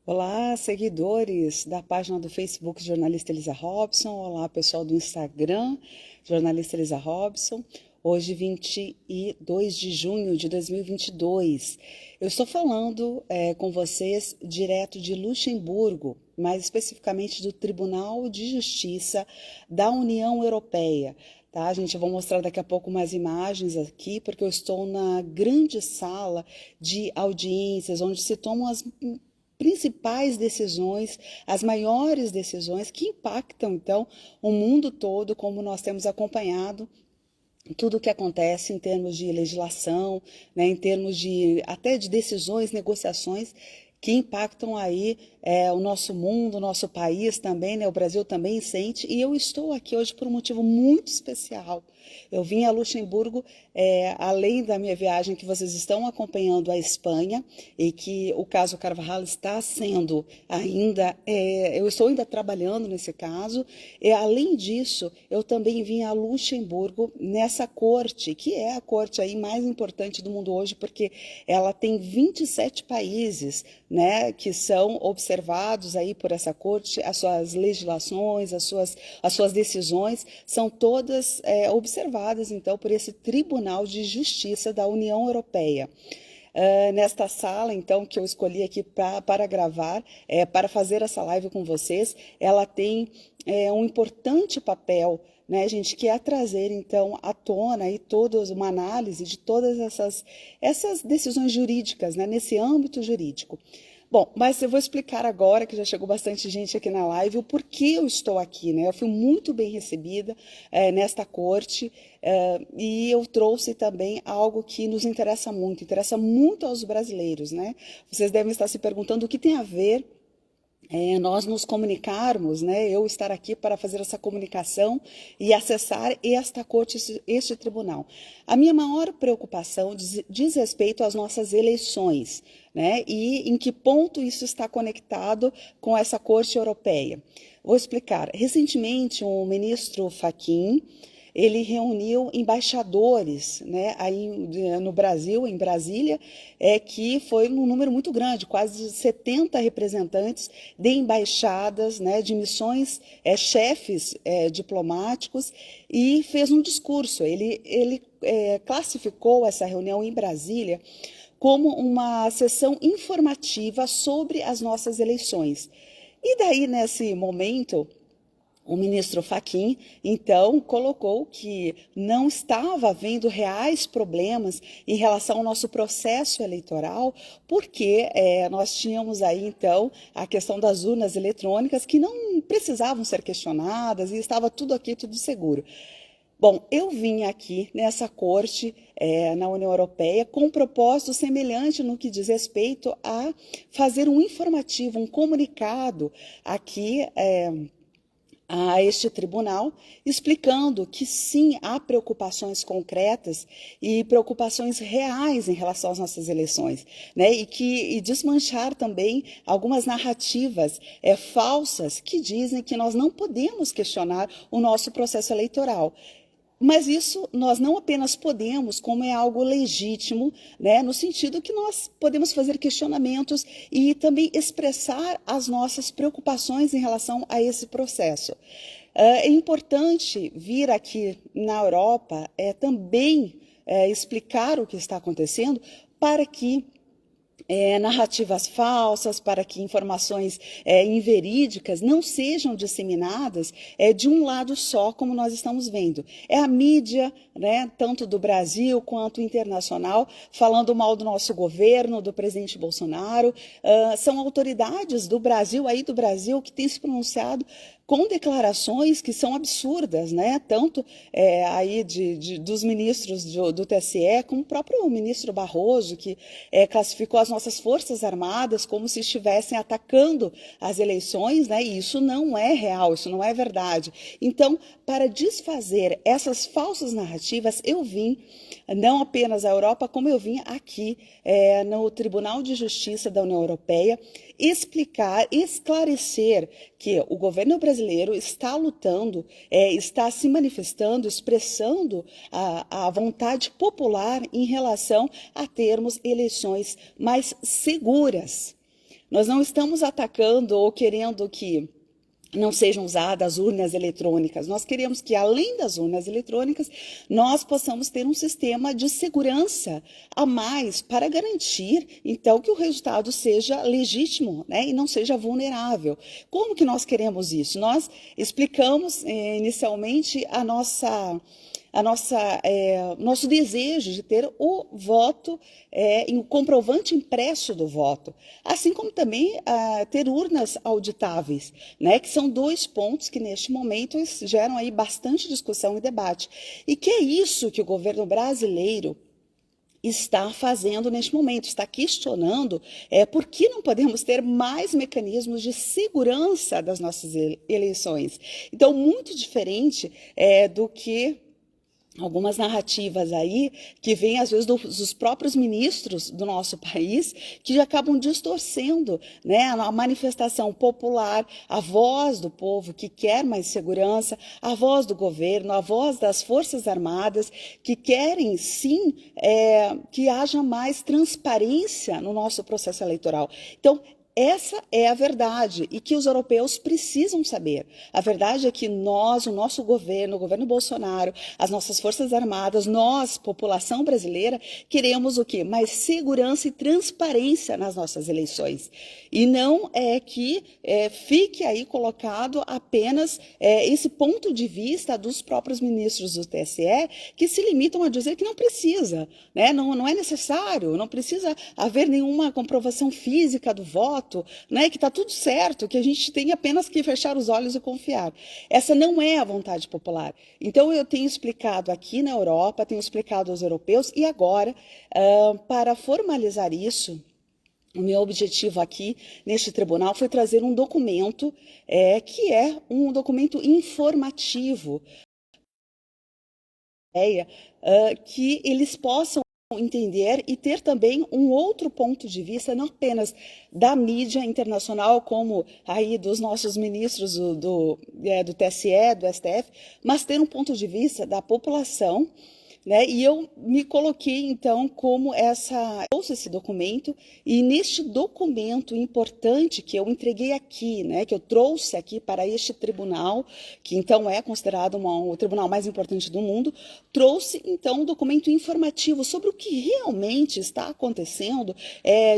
Olá, seguidores da página do Facebook Jornalista Elisa Robson. Olá, pessoal do Instagram, Jornalista Elisa Robson. Hoje, 22 de junho de 2022. Eu estou falando com vocês direto de Luxemburgo, mais especificamente do Tribunal de Justiça da União Europeia. Tá, gente, eu vou mostrar daqui a pouco umas imagens aqui, porque eu estou na grande sala de audiências, onde se tomam as principais decisões, as maiores decisões que impactam, então, o mundo todo, como nós temos acompanhado tudo o que acontece em termos de legislação, né, em termos de até de decisões, negociações que impactam aí o nosso mundo, o nosso país também, né, o Brasil também sente, e eu estou aqui hoje por um motivo muito especial. Eu vim a Luxemburgo, além da minha viagem que vocês estão acompanhando à Espanha, e que o caso Carvajal está sendo ainda, eu estou ainda trabalhando nesse caso, e além disso, eu também vim a Luxemburgo nessa corte, que é a corte aí mais importante do mundo hoje, porque ela tem 27 países, né, que são observados aí por essa corte, as suas legislações, as suas decisões são todas observadas, então, por esse Tribunal de Justiça da União Europeia. Nesta sala, então, que eu escolhi aqui para gravar, para fazer essa live com vocês, ela tem um importante papel, né, gente, que é trazer, então, à tona aí uma análise de todas essas decisões jurídicas, né, nesse âmbito jurídico. Bom, mas eu vou explicar agora, que já chegou bastante gente aqui na live, o porquê eu estou aqui, né? Eu fui muito bem recebida nesta corte e eu trouxe também algo que nos interessa muito aos brasileiros, né? Vocês devem estar se perguntando o que tem a ver nós nos comunicarmos, né, eu estar aqui para fazer essa comunicação e acessar esta corte, este tribunal. A minha maior preocupação diz respeito às nossas eleições, né, e em que ponto isso está conectado com essa corte europeia. Vou explicar. Recentemente, o ministro Fachin, ele reuniu embaixadores, né, aí no Brasil, em Brasília, que foi um número muito grande, quase 70 representantes de embaixadas, né, de missões, chefes diplomáticos, e fez um discurso. Ele classificou essa reunião em Brasília como uma sessão informativa sobre as nossas eleições. E daí, nesse momento, o ministro Fachin, então, colocou que não estava havendo reais problemas em relação ao nosso processo eleitoral, porque nós tínhamos aí, então, a questão das urnas eletrônicas que não precisavam ser questionadas e estava tudo aqui, tudo seguro. Bom, eu vim aqui nessa corte na União Europeia com um propósito semelhante no que diz respeito a fazer um informativo, um comunicado aqui a este tribunal, explicando que sim, há preocupações concretas e preocupações reais em relação às nossas eleições, né? E desmanchar também algumas narrativas falsas que dizem que nós não podemos questionar o nosso processo eleitoral. Mas isso nós não apenas podemos, como é algo legítimo, né, no sentido que nós podemos fazer questionamentos e também expressar as nossas preocupações em relação a esse processo. É importante vir aqui na Europa também explicar o que está acontecendo para que narrativas falsas, para que informações inverídicas não sejam disseminadas de um lado só, como nós estamos vendo. É a mídia, né, tanto do Brasil quanto internacional, falando mal do nosso governo, do presidente Bolsonaro. São autoridades do Brasil, aí do Brasil, que têm se pronunciado com declarações que são absurdas, né? Tanto aí dos ministros do TSE, como o próprio ministro Barroso, que classificou as nossas Forças Armadas como se estivessem atacando as eleições, né? E isso não é real, isso não é verdade. Então, para desfazer essas falsas narrativas, eu vim não apenas à Europa, como eu vim aqui no Tribunal de Justiça da União Europeia, explicar, esclarecer que o governo brasileiro está lutando, está se manifestando, expressando a vontade popular em relação a termos eleições mais seguras. Nós não estamos atacando ou querendo que não sejam usadas urnas eletrônicas. Nós queremos que, além das urnas eletrônicas, nós possamos ter um sistema de segurança a mais para garantir, então, que o resultado seja legítimo, né, e não seja vulnerável. Como que nós queremos isso? Nós explicamos inicialmente nosso desejo de ter o voto, o comprovante impresso do voto, assim como também ter urnas auditáveis, né, que são dois pontos que neste momento geram aí bastante discussão e debate. E que é isso que o governo brasileiro está fazendo neste momento, está questionando por que não podemos ter mais mecanismos de segurança das nossas eleições. Então, muito diferente do que algumas narrativas aí que vêm às vezes dos próprios ministros do nosso país, que acabam distorcendo, né, a manifestação popular, a voz do povo que quer mais segurança, a voz do governo, a voz das Forças Armadas, que querem sim que haja mais transparência no nosso processo eleitoral. Então, essa é a verdade e que os europeus precisam saber. A verdade é que nós, o nosso governo, o governo Bolsonaro, as nossas forças armadas, nós, população brasileira, queremos o quê? Mais segurança e transparência nas nossas eleições. E não é que fique aí colocado apenas esse ponto de vista dos próprios ministros do TSE, que se limitam a dizer que não precisa, né? Não é necessário, não precisa haver nenhuma comprovação física do voto, né, que está tudo certo, que a gente tem apenas que fechar os olhos e confiar. Essa não é a vontade popular. Então, eu tenho explicado aqui na Europa, tenho explicado aos europeus, e agora, para formalizar isso, o meu objetivo aqui neste tribunal foi trazer um documento que é um documento informativo, que eles possam entender e ter também um outro ponto de vista, não apenas da mídia internacional, como aí dos nossos ministros do TSE, do STF, mas ter um ponto de vista da população, né? E eu me coloquei, então, como trouxe esse documento, e neste documento importante que eu entreguei aqui, né, que eu trouxe aqui para este tribunal, que então é considerado o tribunal mais importante do mundo, trouxe, então, um documento informativo sobre o que realmente está acontecendo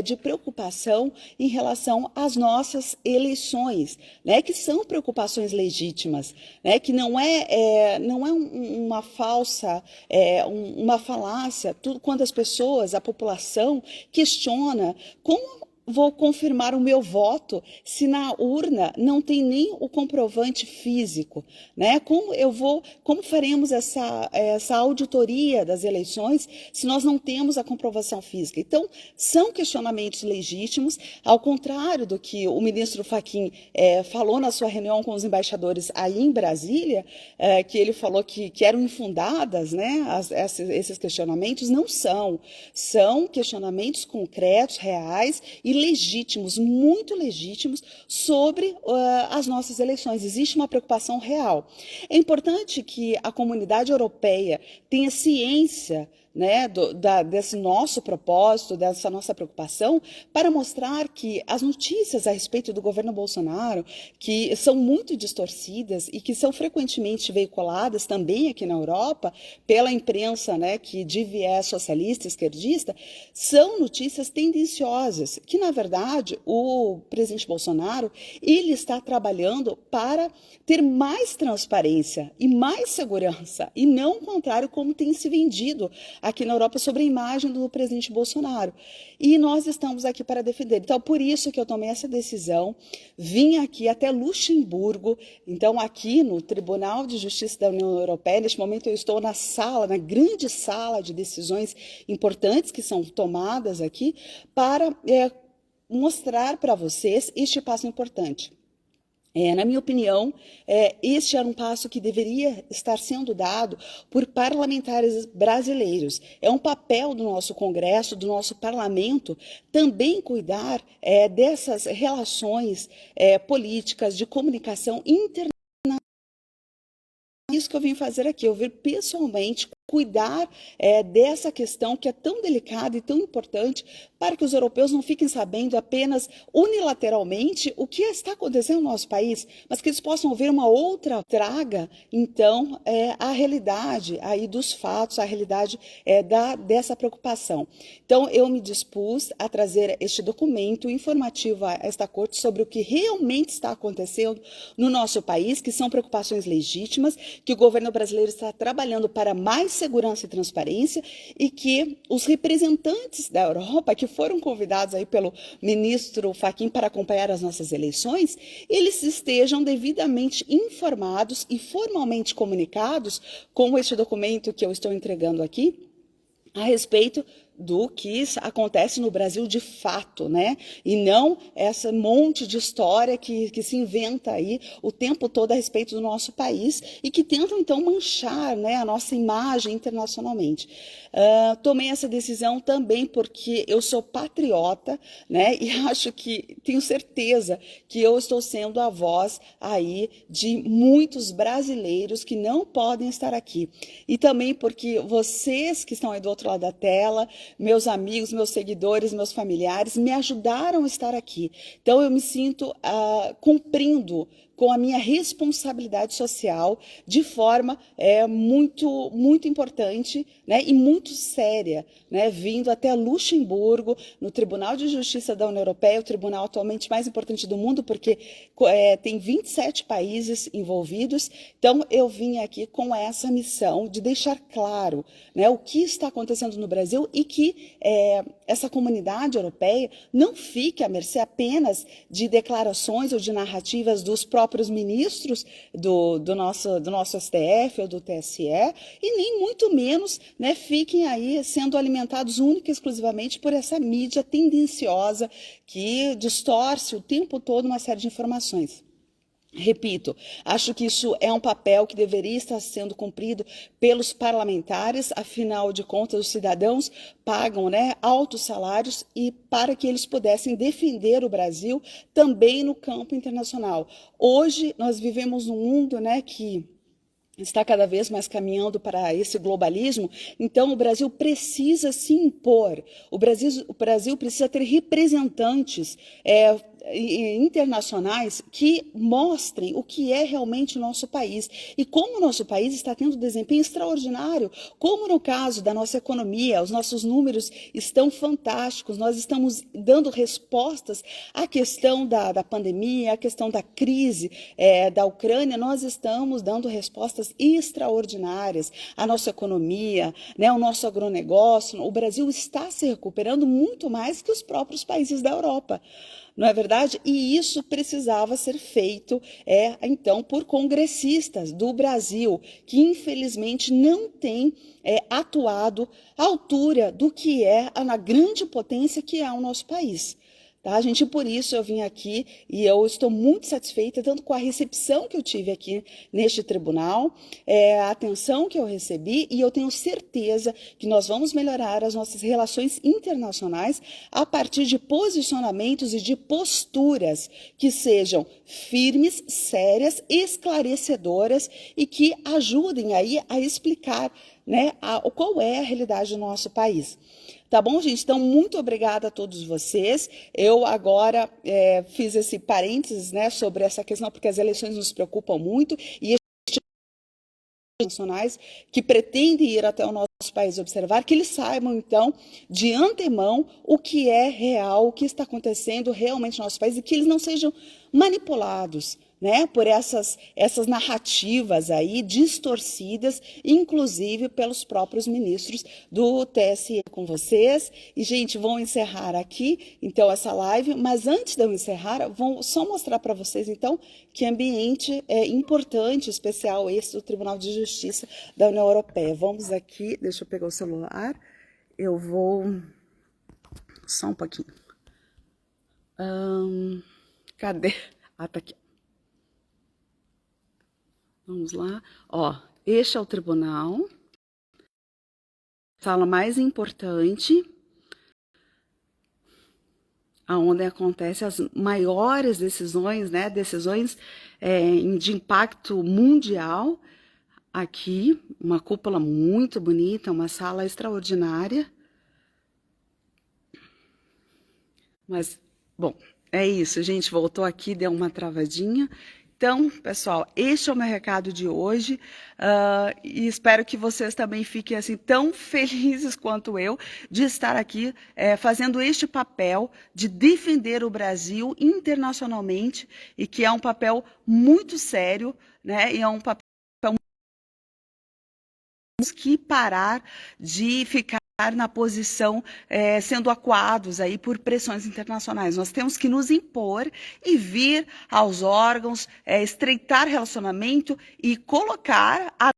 de preocupação em relação às nossas eleições, né, que são preocupações legítimas, né, que não é uma falsa... uma falácia, quando as pessoas, a população, questiona como vou confirmar o meu voto se na urna não tem nem o comprovante físico, né? Como faremos essa auditoria das eleições se nós não temos a comprovação física? Então, são questionamentos legítimos, ao contrário do que o ministro Fachin falou na sua reunião com os embaixadores aí em Brasília, que ele falou que eram infundadas, né? Esses questionamentos não são questionamentos concretos, reais e legítimos, muito legítimos, sobre as nossas eleições. Existe uma preocupação real. É importante que a comunidade europeia tenha ciência, né, desse nosso propósito, dessa nossa preocupação, para mostrar que as notícias a respeito do governo Bolsonaro, que são muito distorcidas e que são frequentemente veiculadas também aqui na Europa, pela imprensa, né, que de viés socialista, esquerdista, são notícias tendenciosas, que na verdade o presidente Bolsonaro, ele está trabalhando para ter mais transparência e mais segurança, e não o contrário, como tem se vendido aqui na Europa sobre a imagem do presidente Bolsonaro. E nós estamos aqui para defender. Então, por isso que eu tomei essa decisão, vim aqui até Luxemburgo, então aqui no Tribunal de Justiça da União Europeia, neste momento eu estou na grande sala de decisões importantes que são tomadas aqui, para mostrar para vocês este passo importante. Na minha opinião, este era um passo que deveria estar sendo dado por parlamentares brasileiros. É um papel do nosso Congresso, do nosso parlamento, também cuidar dessas relações políticas de comunicação internacional isso que eu vim fazer aqui, eu vim pessoalmente cuidar dessa questão que é tão delicada e tão importante para que os europeus não fiquem sabendo apenas unilateralmente o que está acontecendo no nosso país, mas que eles possam ver uma outra traga, então, a realidade aí dos fatos, a realidade dessa preocupação. Então, eu me dispus a trazer este documento informativo a esta corte sobre o que realmente está acontecendo no nosso país, que são preocupações legítimas, que o governo brasileiro está trabalhando para mais segurança e transparência e que os representantes da Europa, que foram convidados aí pelo ministro Fachin para acompanhar as nossas eleições, eles estejam devidamente informados e formalmente comunicados com este documento que eu estou entregando aqui, a respeito do que acontece no Brasil de fato, né? E não essa monte de história que se inventa aí o tempo todo a respeito do nosso país e que tentam, então, manchar, né, a nossa imagem internacionalmente. Tomei essa decisão também porque eu sou patriota, né? E acho que, tenho certeza que eu estou sendo a voz aí de muitos brasileiros que não podem estar aqui. E também porque vocês que estão aí do outro lado da tela, meus amigos, meus seguidores, meus familiares, me ajudaram a estar aqui. Então, eu me sinto cumprindo com a minha responsabilidade social de forma muito, muito importante, né, e muito séria, né, vindo até Luxemburgo, no Tribunal de Justiça da União Europeia, o tribunal atualmente mais importante do mundo, porque tem 27 países envolvidos. Então, eu vim aqui com essa missão de deixar claro, né, o que está acontecendo no Brasil e que essa comunidade europeia não fique à mercê apenas de declarações ou de narrativas dos próprios ministros do nosso STF ou do TSE, e nem muito menos, né, fiquem aí sendo alimentados única e exclusivamente por essa mídia tendenciosa que distorce o tempo todo uma série de informações. Repito, acho que isso é um papel que deveria estar sendo cumprido pelos parlamentares, afinal de contas, os cidadãos pagam, né, altos salários e para que eles pudessem defender o Brasil também no campo internacional. Hoje, nós vivemos num mundo, né, que está cada vez mais caminhando para esse globalismo, então o Brasil precisa se impor, o Brasil precisa ter representantes internacionais que mostrem o que é realmente o nosso país e como o nosso país está tendo desempenho extraordinário, como no caso da nossa economia, os nossos números estão fantásticos, nós estamos dando respostas à questão da pandemia, à questão da crise da Ucrânia, nós estamos dando respostas extraordinárias à nossa economia, né, ao nosso agronegócio. O Brasil está se recuperando muito mais que os próprios países da Europa. Não é verdade? E isso precisava ser feito, então, por congressistas do Brasil, que infelizmente não têm atuado à altura do que é a grande potência que é o nosso país. Tá, gente? Por isso eu vim aqui e eu estou muito satisfeita, tanto com a recepção que eu tive aqui neste tribunal, a atenção que eu recebi, e eu tenho certeza que nós vamos melhorar as nossas relações internacionais a partir de posicionamentos e de posturas que sejam firmes, sérias, esclarecedoras e que ajudem aí a explicar, né, qual é a realidade do nosso país. Tá bom, gente? Então, muito obrigada a todos vocês. Eu agora fiz esse parênteses, né, sobre essa questão, porque as eleições nos preocupam muito e nacionais que pretendem ir até o nosso país observar, que eles saibam, então, de antemão, o que é real, o que está acontecendo realmente no nosso país e que eles não sejam manipulados, né, por essas narrativas aí distorcidas, inclusive pelos próprios ministros do TSE com vocês. E, gente, vou encerrar aqui, então, essa live, mas antes de eu encerrar, vou só mostrar para vocês, então, que ambiente importante, especial esse do Tribunal de Justiça da União Europeia. Vamos aqui, deixa eu pegar o celular, eu vou... Só um pouquinho. Cadê? Ah, tá aqui. Vamos lá. Ó, este é o tribunal. Sala mais importante, onde acontecem as maiores decisões, né? Decisões de impacto mundial. Aqui, uma cúpula muito bonita, uma sala extraordinária. Mas, bom, é isso, gente. Voltou aqui, deu uma travadinha. Então, pessoal, este é o meu recado de hoje e espero que vocês também fiquem assim tão felizes quanto eu de estar aqui fazendo este papel de defender o Brasil internacionalmente e que é um papel muito sério, né? E é um papel que parar de ficar na posição sendo acuados aí por pressões internacionais. Nós temos que nos impor e vir aos órgãos, estreitar relacionamento e colocar a